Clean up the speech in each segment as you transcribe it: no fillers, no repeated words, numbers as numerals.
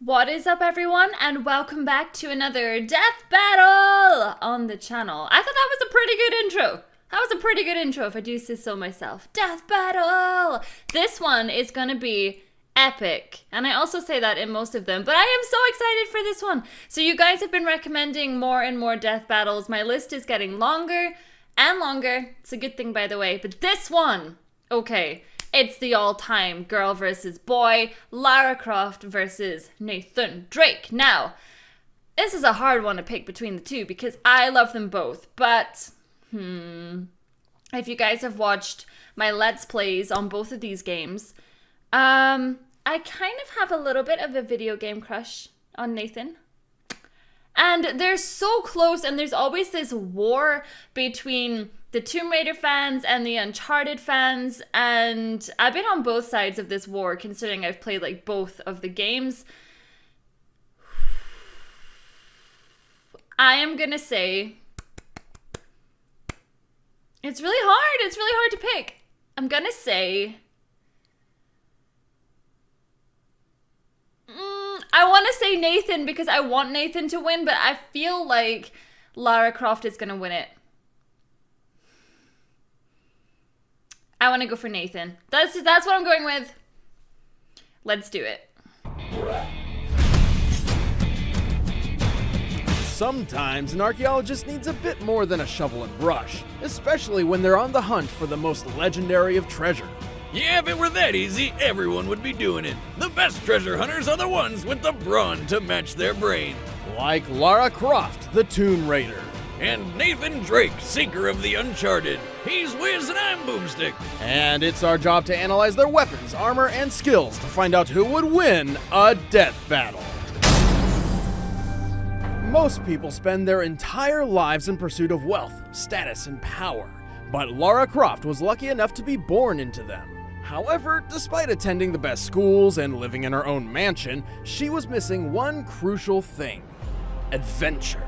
What is up, everyone, and welcome back to another death battle on the channel. I thought that was a pretty good intro. That was a pretty good intro, if I do say so myself. Death battle! This one is gonna be epic, and I also say that in most of them, but I am so excited for this one. So you guys have been recommending more and more death battles. My list is getting longer and longer. It's a good thing, by the way, but this one, okay. It's the all-time girl versus boy, Lara Croft versus Nathan Drake. Now, this is a hard one to pick between the two because I love them both. But, if you guys have watched my Let's Plays on both of these games, I kind of have a little bit of a video game crush on Nathan. And they're so close, and there's always this war between the Tomb Raider fans and the Uncharted fans, and I've been on both sides of this war considering I've played like both of the games. I am gonna say it's really hard to pick. I'm gonna say I want to say Nathan because I want Nathan to win, but I feel like Lara Croft is gonna win it. I want to go for Nathan. That's what I'm going with. Let's do it. Sometimes an archaeologist needs a bit more than a shovel and brush, especially when they're on the hunt for the most legendary of treasure. Yeah, if it were that easy, everyone would be doing it. The best treasure hunters are the ones with the brawn to match their brain. Like Lara Croft, the Tomb Raider. And Nathan Drake, seeker of the Uncharted. He's Wiz and I'm Boomstick. And it's our job to analyze their weapons, armor, and skills to find out who would win a death battle. Most people spend their entire lives in pursuit of wealth, status, and power. But Lara Croft was lucky enough to be born into them. However, despite attending the best schools and living in her own mansion, she was missing one crucial thing: adventure.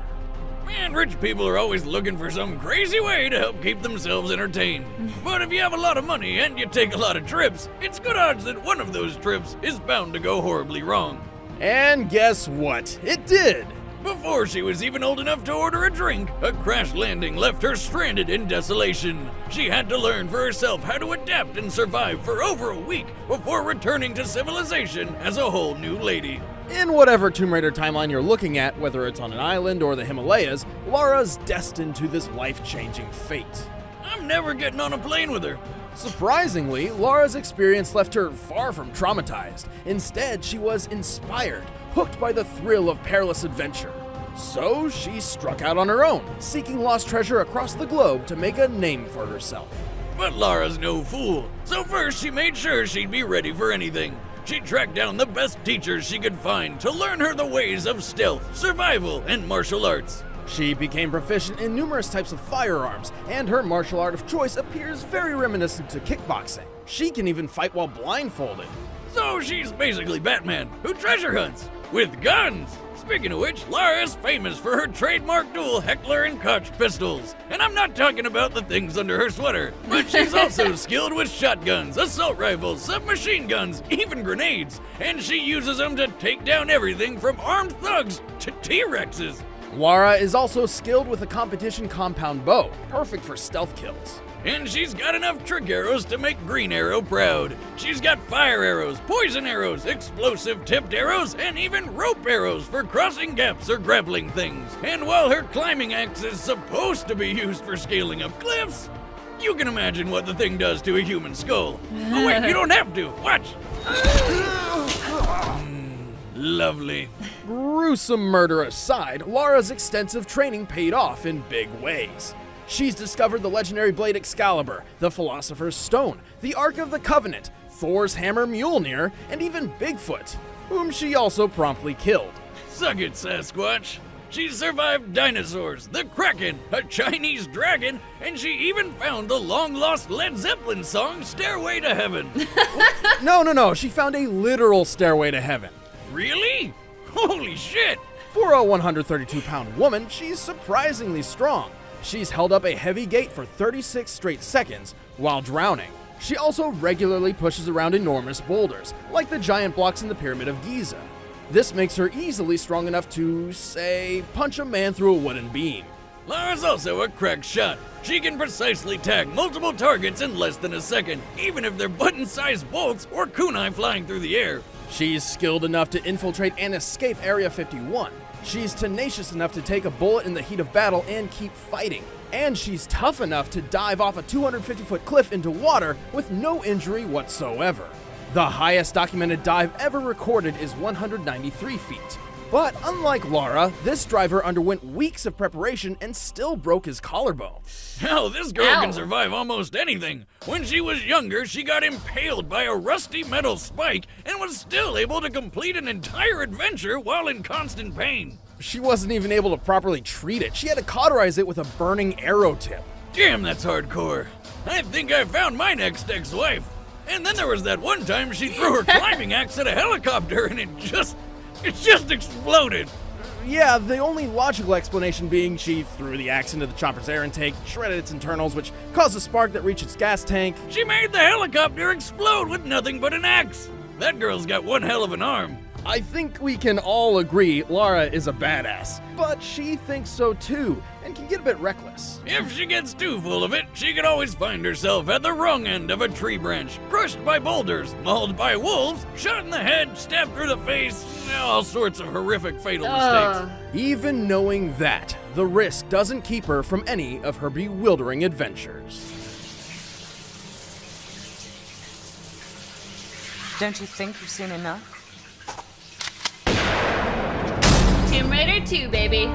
Man, rich people are always looking for some crazy way to help keep themselves entertained. But if you have a lot of money and you take a lot of trips, it's good odds that one of those trips is bound to go horribly wrong. And guess what? It did! Before she was even old enough to order a drink, a crash landing left her stranded in desolation. She had to learn for herself how to adapt and survive for over a week before returning to civilization as a whole new lady. In whatever Tomb Raider timeline you're looking at, whether it's on an island or the Himalayas, Lara's destined to this life-changing fate. I'm never getting on a plane with her. Surprisingly, Lara's experience left her far from traumatized. Instead, she was inspired, hooked by the thrill of perilous adventure. So she struck out on her own, seeking lost treasure across the globe to make a name for herself. But Lara's no fool, so first she made sure she'd be ready for anything. She tracked down the best teachers she could find to learn her the ways of stealth, survival, and martial arts. She became proficient in numerous types of firearms, and her martial art of choice appears very reminiscent to kickboxing. She can even fight while blindfolded. So she's basically Batman, who treasure hunts with guns. Speaking of which, Lara is famous for her trademark dual Heckler and Koch pistols. And I'm not talking about the things under her sweater, but she's also skilled with shotguns, assault rifles, submachine guns, even grenades. And she uses them to take down everything from armed thugs to T-Rexes. Lara is also skilled with a competition compound bow, perfect for stealth kills. And she's got enough trick arrows to make Green Arrow proud. She's got fire arrows, poison arrows, explosive tipped arrows, and even rope arrows for crossing gaps or grappling things. And while her climbing axe is supposed to be used for scaling up cliffs, you can imagine what the thing does to a human skull. Oh wait, you don't have to. Watch. Lovely. Gruesome murder aside, Lara's extensive training paid off in big ways. She's discovered the legendary blade Excalibur, the Philosopher's Stone, the Ark of the Covenant, Thor's hammer Mjolnir, and even Bigfoot, whom she also promptly killed. Suck it, Sasquatch. She survived dinosaurs, the Kraken, a Chinese dragon, and she even found the long-lost Led Zeppelin song Stairway to Heaven. No, she found a literal stairway to heaven. Really? Holy shit! For a 132-pound woman, she's surprisingly strong. She's held up a heavy gate for 36 straight seconds while drowning. She also regularly pushes around enormous boulders, like the giant blocks in the Pyramid of Giza. This makes her easily strong enough to, say, punch a man through a wooden beam. Lara's also a crack shot. She can precisely tag multiple targets in less than a second, even if they're button-sized bolts or kunai flying through the air. She's skilled enough to infiltrate and escape Area 51. She's tenacious enough to take a bullet in the heat of battle and keep fighting. And she's tough enough to dive off a 250-foot cliff into water with no injury whatsoever. The highest documented dive ever recorded is 193 feet. But unlike Lara, this driver underwent weeks of preparation and still broke his collarbone. Hell, this girl Ow. can survive almost anything. When she was younger, she got impaled by a rusty metal spike and was still able to complete an entire adventure while in constant pain. She wasn't even able to properly treat it. She had to cauterize it with a burning arrow tip. Damn, that's hardcore. I think I found my next ex-wife. And then there was that one time she threw her climbing axe at a helicopter and it just exploded. Yeah, the only logical explanation being she threw the axe into the chopper's air intake, shredded its internals, which caused a spark that reached its gas tank. She made the helicopter explode with nothing but an axe. That girl's got one hell of an arm. I think we can all agree Lara is a badass, but she thinks so too, and can get a bit reckless. If she gets too full of it, she could always find herself at the wrong end of a tree branch, crushed by boulders, mauled by wolves, shot in the head, stabbed through the face, all sorts of horrific fatal mistakes. Even knowing that, the risk doesn't keep her from any of her bewildering adventures. Don't you think you've seen enough? Tomb Raider 2, baby.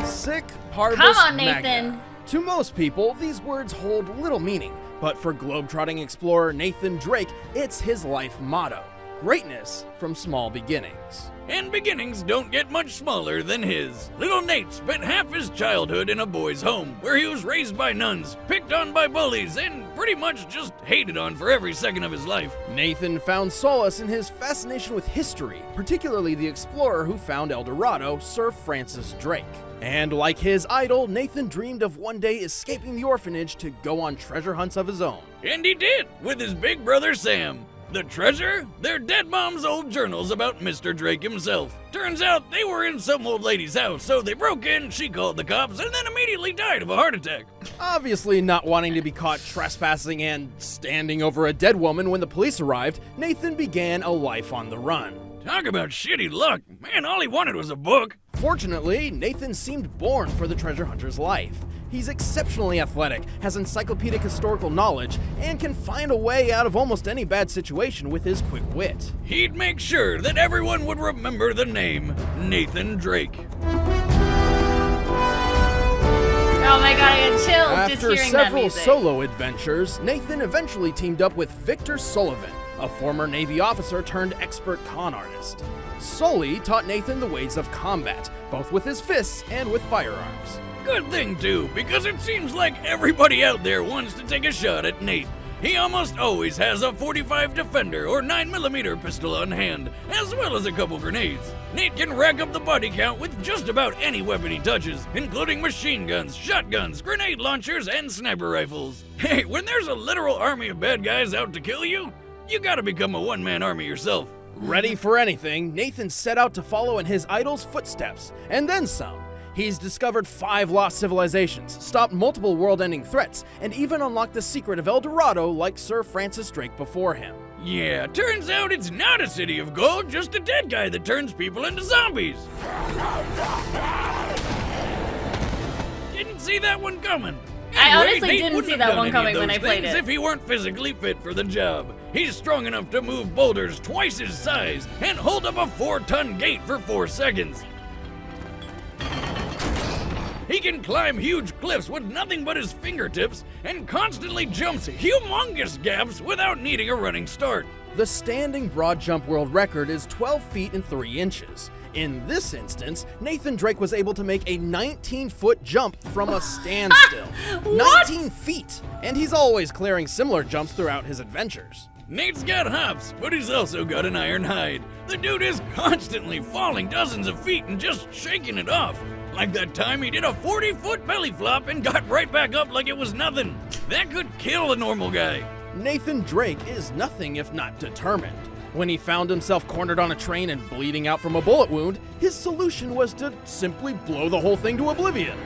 Sic parvis Come on, magna. Nathan. To most people, these words hold little meaning, but for globetrotting explorer Nathan Drake, it's his life motto: greatness from small beginnings. And beginnings don't get much smaller than his. Little Nate spent half his childhood in a boys' home, where he was raised by nuns, picked on by bullies, and pretty much just hated on for every second of his life. Nathan found solace in his fascination with history, particularly the explorer who found El Dorado, Sir Francis Drake. And like his idol, Nathan dreamed of one day escaping the orphanage to go on treasure hunts of his own. And he did, with his big brother Sam. The treasure? They're dead mom's old journals about Mr. Drake himself. Turns out they were in some old lady's house, so they broke in, she called the cops, and then immediately died of a heart attack. Obviously not wanting to be caught trespassing and standing over a dead woman when the police arrived, Nathan began a life on the run. Talk about shitty luck. Man, all he wanted was a book. Fortunately, Nathan seemed born for the treasure hunter's life. He's exceptionally athletic, has encyclopedic historical knowledge, and can find a way out of almost any bad situation with his quick wit. He'd make sure that everyone would remember the name Nathan Drake. Oh my god, I get chills just After hearing that several music. solo adventures, Nathan eventually teamed up with Victor Sullivan, a former Navy officer turned expert con artist. Sully taught Nathan the ways of combat, both with his fists and with firearms. Good thing, too, because it seems like everybody out there wants to take a shot at Nate. He almost always has a .45 Defender or 9mm pistol on hand, as well as a couple grenades. Nate can rack up the body count with just about any weapon he touches, including machine guns, shotguns, grenade launchers, and sniper rifles. Hey, when there's a literal army of bad guys out to kill you, you gotta become a one-man army yourself. Ready for anything, Nathan set out to follow in his idol's footsteps, and then some. He's discovered 5 lost civilizations, stopped multiple world-ending threats, and even unlocked the secret of El Dorado like Sir Francis Drake before him. Yeah, turns out it's not a city of gold, just a dead guy that turns people into zombies. Didn't see that one coming. I honestly Nate didn't wouldn't see have that done one any coming of when those I played things it. If he weren't physically fit for the job. He's strong enough to move boulders twice his size and hold up a 4-ton gate for 4 seconds. He can climb huge cliffs with nothing but his fingertips and constantly jumps humongous gaps without needing a running start. The standing broad jump world record is 12 feet and 3 inches. In this instance, Nathan Drake was able to make a 19-foot jump from a standstill. What? 19 feet! And he's always clearing similar jumps throughout his adventures. Nate's got hops, but he's also got an iron hide. The dude is constantly falling dozens of feet and just shaking it off. Like that time he did a 40-foot belly flop and got right back up like it was nothing. That could kill a normal guy. Nathan Drake is nothing if not determined. When he found himself cornered on a train and bleeding out from a bullet wound, his solution was to simply blow the whole thing to oblivion.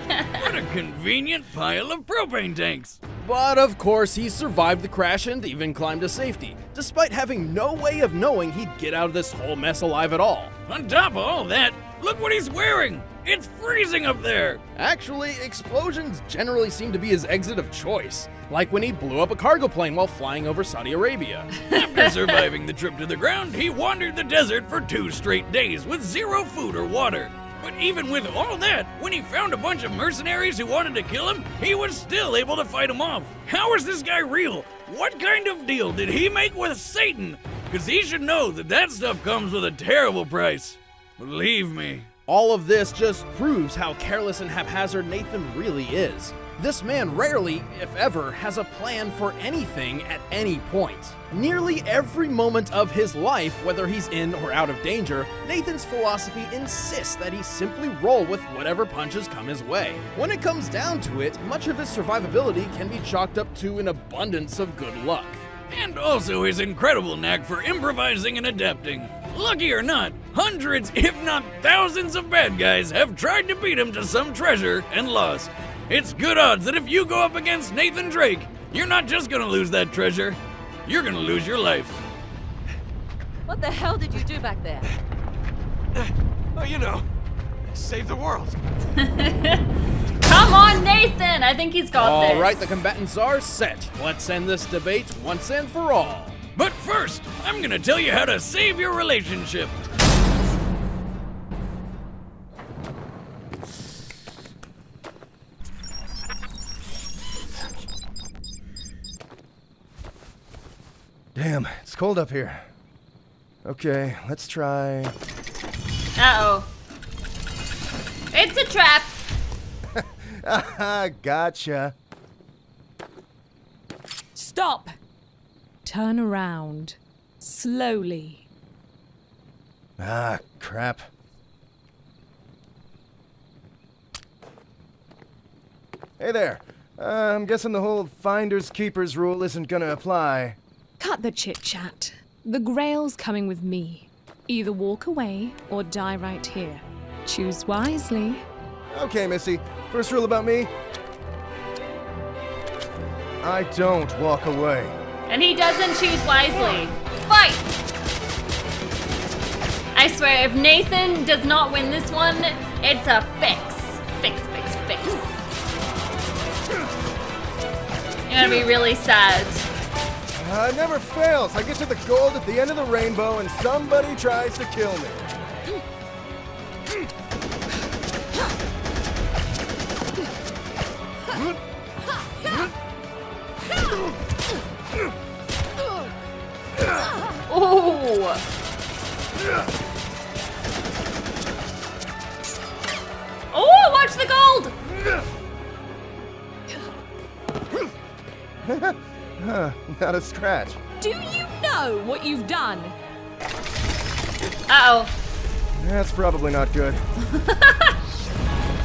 What a convenient pile of propane tanks. But of course, he survived the crash and even climbed to safety, despite having no way of knowing he'd get out of this whole mess alive at all. On top of all that, look what he's wearing. It's freezing up there. Actually, explosions generally seem to be his exit of choice, like when he blew up a cargo plane while flying over Saudi Arabia. After surviving the trip to the ground, he wandered the desert for 2 straight days with 0 food or water. But even with all that, when he found a bunch of mercenaries who wanted to kill him, he was still able to fight them off. How is this guy real? What kind of deal did he make with Satan? Because he should know that that stuff comes with a terrible price. Believe me. All of this just proves how careless and haphazard Nathan really is. This man rarely, if ever, has a plan for anything at any point. Nearly every moment of his life, whether he's in or out of danger, Nathan's philosophy insists that he simply roll with whatever punches come his way. When it comes down to it, much of his survivability can be chalked up to an abundance of good luck. And also his incredible knack for improvising and adapting. Lucky or not, hundreds, if not thousands of bad guys have tried to beat him to some treasure and lost. It's good odds that if you go up against Nathan Drake, you're not just gonna lose that treasure, you're gonna lose your life. What the hell did you do back there? Oh, you know, save the world. Come on, Nathan! I think he's got this. All right, the combatants are set. Let's end this debate once and for all. But first, I'm gonna tell you how to save your relationship. Damn, it's cold up here. Okay, let's try. Uh-oh. It's a trap! Haha, gotcha. Stop! Turn around. Slowly. Ah, crap. Hey there. I'm guessing the whole finders keepers rule isn't gonna apply. Cut the chit-chat. The Grail's coming with me. Either walk away or die right here. Choose wisely. Okay, Missy. First rule about me. I don't walk away. And he doesn't choose wisely. Fight! I swear, if Nathan does not win this one, it's a fix. Fix, fix, fix. You're gonna be really sad. It never fails. I get to the gold at the end of the rainbow and somebody tries to kill me. Ooh! Oh, watch the gold! Not a scratch. Do you know what you've done? Uh-oh. That's probably not good.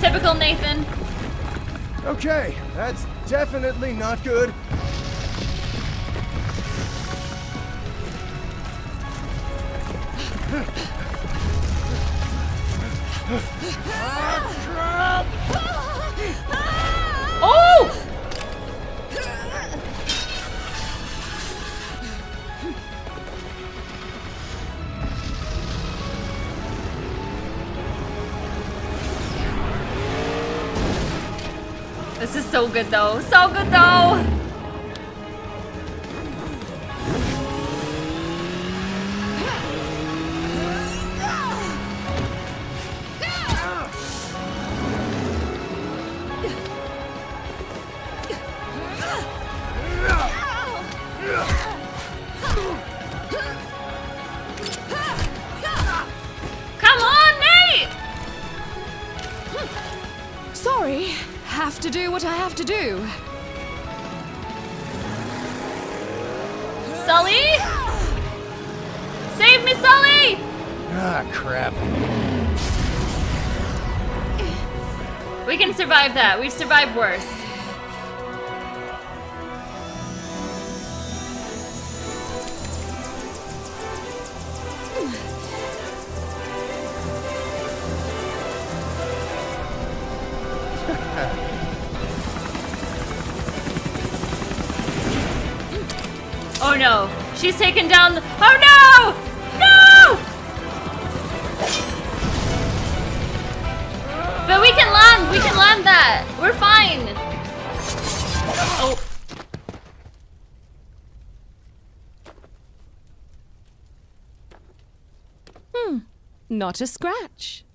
Typical Nathan. Okay, that's definitely not good. Oh! This is so good though. So good though. Come on, Nate! Sorry, have to do what I have to do. Sully? Save me, Sully! Ah, crap. We can survive that. We've survived worse. Oh no, she's taken down the, oh no! No! But we can land that. We're fine. Oh. Not a scratch.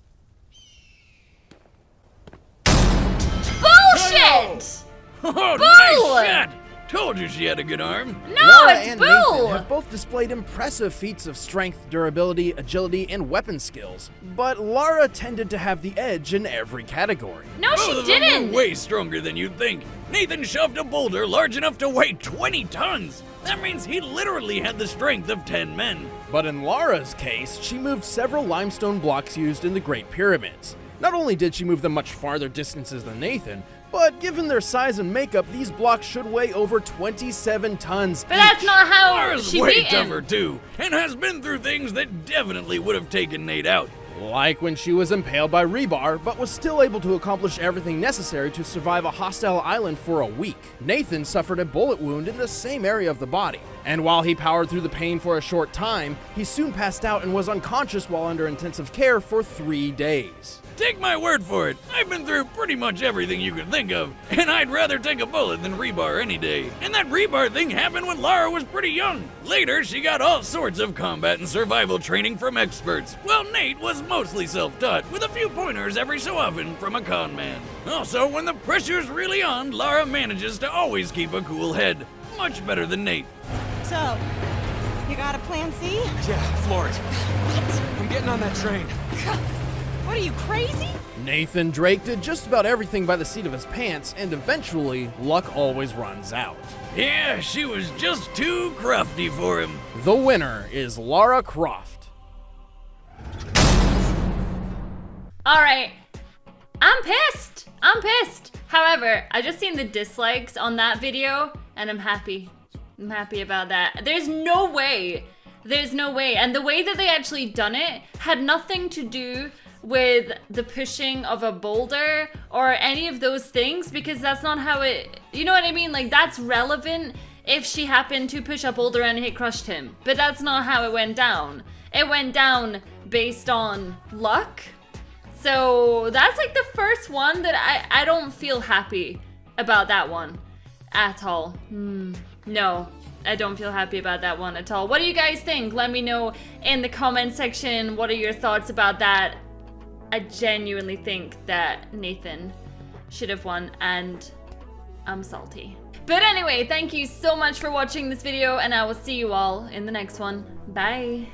Bullshit! Oh, Boo! nice shot! Told you she had a good arm. No, Lara it's and Boo! Nathan have both displayed impressive feats of strength, durability, agility, and weapon skills, but Lara tended to have the edge in every category. No, Both she of them didn't. were way stronger than you'd think. Nathan shoved a boulder large enough to weigh 20 tons. That means he literally had the strength of 10 men. But in Lara's case, she moved several limestone blocks used in the Great Pyramids. Not only did she move them much farther distances than Nathan, but given their size and makeup, these blocks should weigh over 27 tons But that's not how Lara's she way beat him. tougher too, and has been through things that definitely would have taken Nate out. Like when she was impaled by rebar, but was still able to accomplish everything necessary to survive a hostile island for a week. Nathan suffered a bullet wound in the same area of the body, and while he powered through the pain for a short time, he soon passed out and was unconscious while under intensive care for 3 days. Take my word for it, I've been through pretty much everything you could think of, and I'd rather take a bullet than rebar any day. And that rebar thing happened when Lara was pretty young. Later, she got all sorts of combat and survival training from experts, while Nate was mostly self-taught, with a few pointers every so often from a con man. Also, when the pressure's really on, Lara manages to always keep a cool head. Much better than Nate. So, you got a plan C? Yeah, floor it. What? I'm getting on that train. What are you, crazy? Nathan Drake did just about everything by the seat of his pants, and eventually, luck always runs out. Yeah, she was just too crafty for him. The winner is Lara Croft. Alright. I'm pissed. I'm pissed. However, I just seen the dislikes on that video, and I'm happy. I'm happy about that. There's no way. There's no way. And the way that they actually done it had nothing to do with the pushing of a boulder or any of those things, because that's not how it, you know what I mean? Like, that's relevant if she happened to push a boulder and it crushed him, but that's not how it went down. It went down based on luck. So that's like the first one that I don't feel happy about that one at all. No, I don't feel happy about that one at all. What do you guys think? Let me know in the comment section. What are your thoughts about that? I genuinely think that Nathan should have won, and I'm salty. But anyway, thank you so much for watching this video, and I will see you all in the next one. Bye.